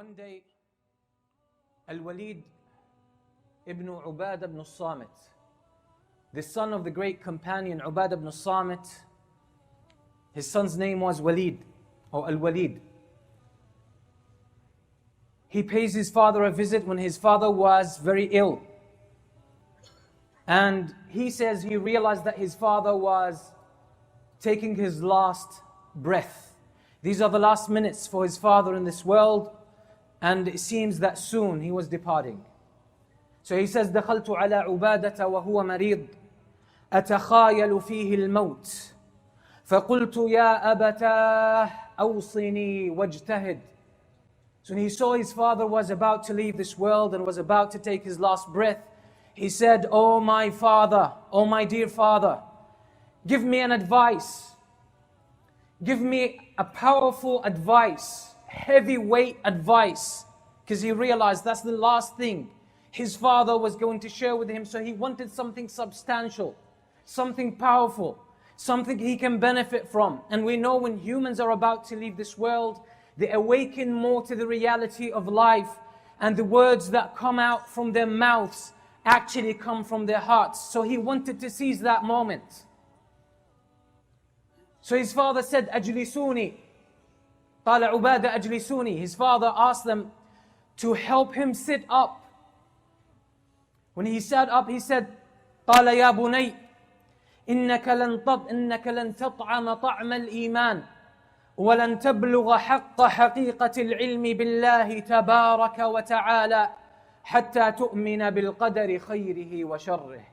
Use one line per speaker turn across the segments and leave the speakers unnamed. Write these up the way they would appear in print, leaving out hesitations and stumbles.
One day, Al-Walid ibn Ubadah ibn Samit, the son of the great companion Ubadah ibn Samit, his son's name was Walid, or Al-Walid. He pays his father a visit when his father was very ill. And he says he realized that his father was taking his last breath. These are the last minutes for his father in this world, and it seems that soon he was departing. So he says, دخلت على عبادة وهو مريض أتخايل فيه الموت فقلت يا أبتاه أوصني واجتهد. So when he saw his father was about to leave this world and was about to take his last breath, he said, "Oh my father, oh my dear father, give me an advice. Give me a powerful advice, heavyweight advice." Because he realized that's the last thing his father was going to share with him. So he wanted something substantial, something powerful, something he can benefit from. And we know when humans are about to leave this world, they awaken more to the reality of life, and the words that come out from their mouths actually come from their hearts. So he wanted to seize that moment. So his father said, "Ajlisuni." قال عبادة أجلسوني. His father asked them to help him sit up. When he sat up, he said, قال يا بني إنك لن تطعم طعم الإيمان ولن تبلغ حقيقة العلم بالله تبارك وتعالى حتى تؤمن بالقدر خيره وشره.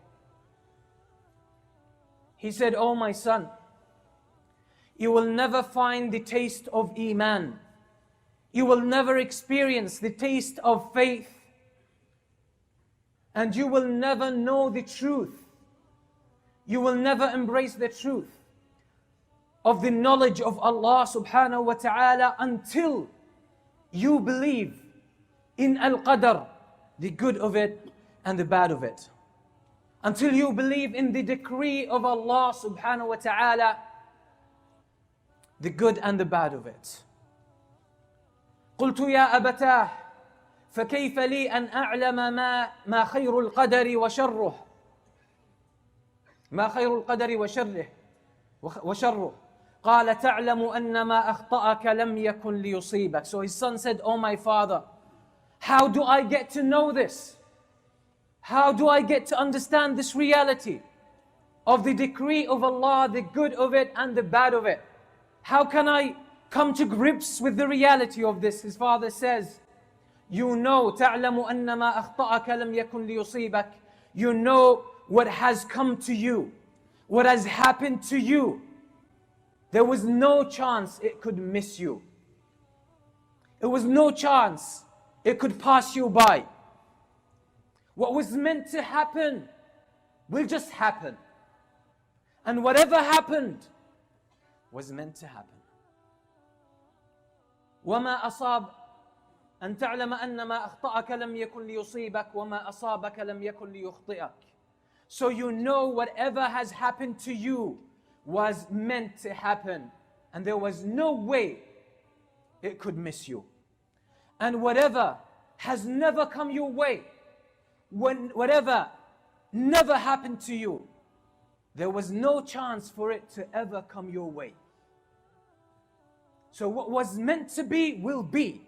He said, "Oh my son, you will never find the taste of Iman. You will never experience the taste of faith. And you will never know the truth. You will never embrace the truth of the knowledge of Allah subhanahu wa ta'ala until you believe in al-qadr, the good of it and the bad of it. Until you believe in the decree of Allah subhanahu wa ta'ala, the good and the bad of it." قلت يا أبتاه فكيف لي أن أعلم ما خير القدر وشره ما خير القدر وشره قال تعلم أن ما أخطأك لم يكن ليصيبك. So his son said, "Oh my father, how do I get to know this? How do I get to understand this reality of the decree of Allah, the good of it and the bad of it? How can I come to grips with the reality of this?" His father says, "You know, تعلم أن ما أخطأك لم يكن ليصيبك." You know what has come to you, what has happened to you. There was no chance it could miss you. There was no chance it could pass you by. What was meant to happen will just happen. And whatever happened was meant to happen. وما أصاب أن تعلم أن ما أخطأك لم يكن ليصيبك وما أصابك لم يكن ليخطئك. So you know whatever has happened to you was meant to happen, and there was no way it could miss you. And whatever has never come your way, whatever never happened to you, there was no chance for it to ever come your way. So what was meant to be will be,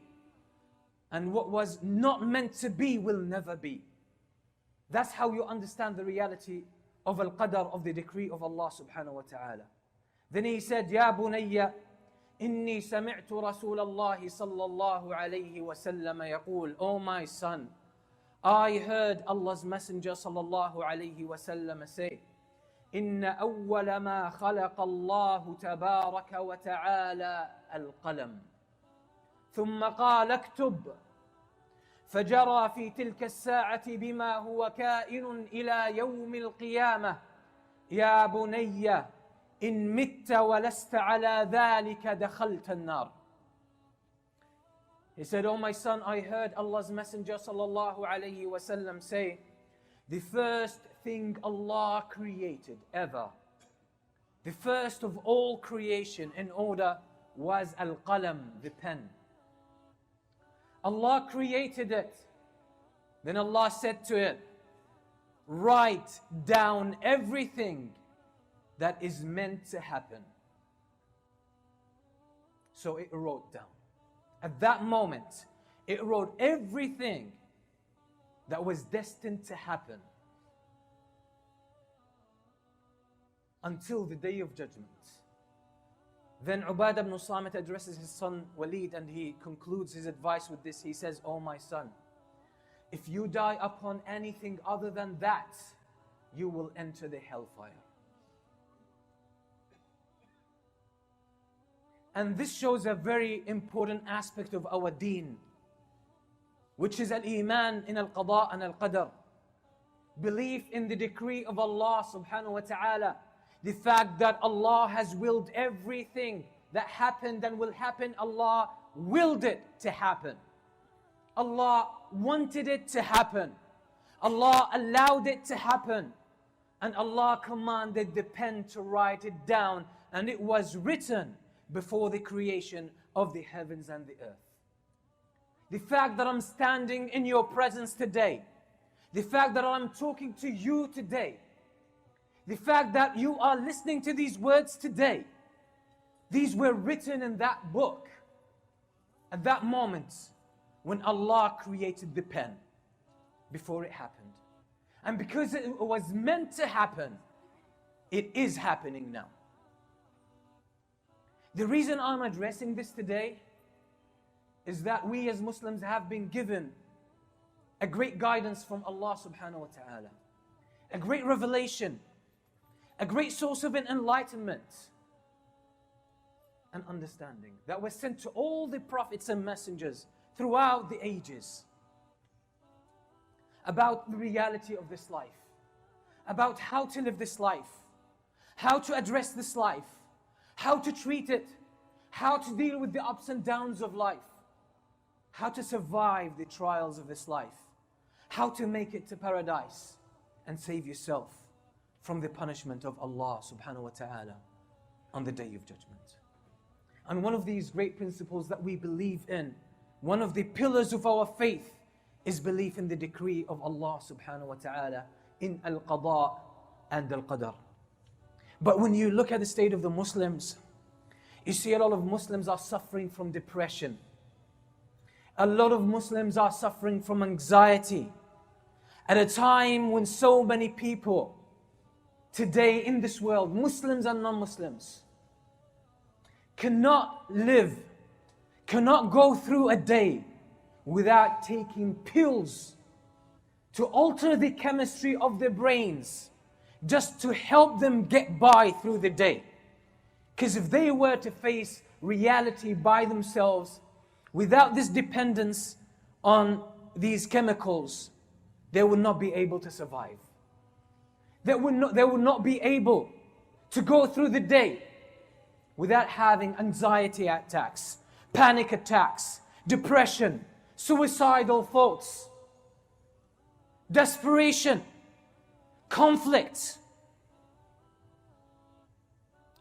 and what was not meant to be will never be. That's how you understand the reality of al-qadr, of the decree of Allah subhanahu wa ta'ala. Then he said, "Ya bunayya, inni sami'tu Rasulullah sallallahu alayhi wa sallam yaqul." Oh my son, I heard Allah's Messenger sallallahu alayhi wa sallam say, إن أول ما خلق الله تبارك وتعالى القلم ثم قال اكتب فجرى في تلك الساعة بما هو كائن إلى يوم القيامة يا بني إن مت ولست على ذلك دخلت النار. He said, "Oh my son, I heard Allah's Messenger sallallahu alayhi wa sallam say, the first thing Allah created ever, the first of all creation in order was al-qalam, the pen. Allah created it. Then Allah said to it, write down everything that is meant to happen. So it wrote down. At that moment, it wrote everything that was destined to happen until the Day of Judgment. Then Ubadah ibn Samit addresses his son Walid, and he concludes his advice with this. He says, "O my son, if you die upon anything other than that, you will enter the hellfire." And this shows a very important aspect of our deen, which is al-iman in al-qada and al-qadar. Belief in the decree of Allah subhanahu wa ta'ala. The fact that Allah has willed everything that happened and will happen, Allah willed it to happen. Allah wanted it to happen. Allah allowed it to happen. And Allah commanded the pen to write it down. And it was written before the creation of the heavens and the earth. The fact that I'm standing in your presence today, the fact that I'm talking to you today, the fact that you are listening to these words today, these were written in that book at that moment when Allah created the pen before it happened. And because it was meant to happen, it is happening now. The reason I'm addressing this today is that we as Muslims have been given a great guidance from Allah subhanahu wa ta'ala, a great revelation, a great source of enlightenment and understanding that was sent to all the prophets and messengers throughout the ages about the reality of this life, about how to live this life, how to address this life, how to treat it, how to deal with the ups and downs of life, how to survive the trials of this life, how to make it to paradise and save yourself from the punishment of Allah subhanahu wa ta'ala on the Day of Judgment. And one of these great principles that we believe in, one of the pillars of our faith, is belief in the decree of Allah subhanahu wa ta'ala in al-qada and al-qadar. But when you look at the state of the Muslims, you see a lot of Muslims are suffering from depression. A lot of Muslims are suffering from anxiety. At a time when so many people today in this world, Muslims and non-Muslims, cannot live, cannot go through a day without taking pills to alter the chemistry of their brains, just to help them get by through the day. Because if they were to face reality by themselves, without this dependence on these chemicals, they would not be able to survive. They would not be able to go through the day without having anxiety attacks, panic attacks, depression, suicidal thoughts, desperation, conflict,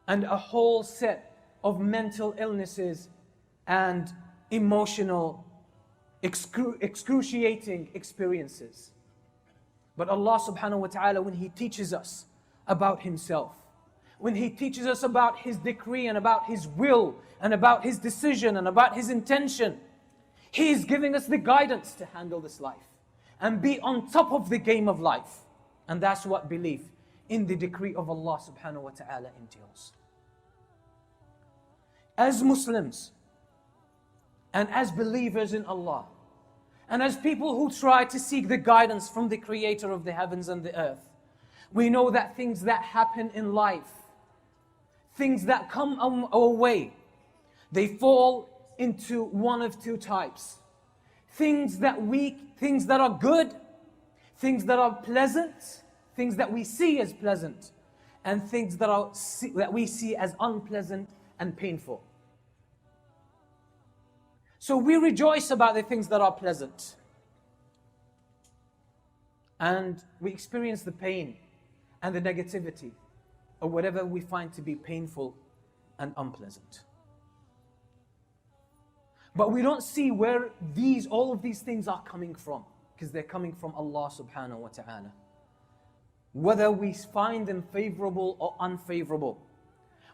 and a whole set of mental illnesses and emotional, excruciating experiences. But Allah subhanahu wa ta'ala, when He teaches us about Himself, when He teaches us about His decree and about His will and about His decision and about His intention, He is giving us the guidance to handle this life and be on top of the game of life. And that's what belief in the decree of Allah subhanahu wa ta'ala entails. As Muslims and as believers in Allah, and as people who try to seek the guidance from the Creator of the heavens and the earth, we know that things that happen in life, things that come our way, they fall into one of two types. Things that are good, things that are pleasant, things that we see as pleasant, and things that we see as unpleasant and painful. So we rejoice about the things that are pleasant, and we experience the pain and the negativity of whatever we find to be painful and unpleasant. But we don't see where all of these things are coming from, because they're coming from Allah subhanahu wa ta'ala. Whether we find them favorable or unfavorable,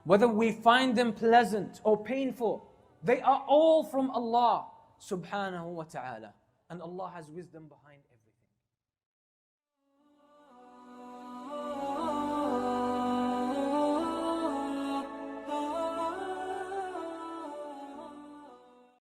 whether we find them pleasant or painful, they are all from Allah subhanahu wa ta'ala. And Allah has wisdom behind everything.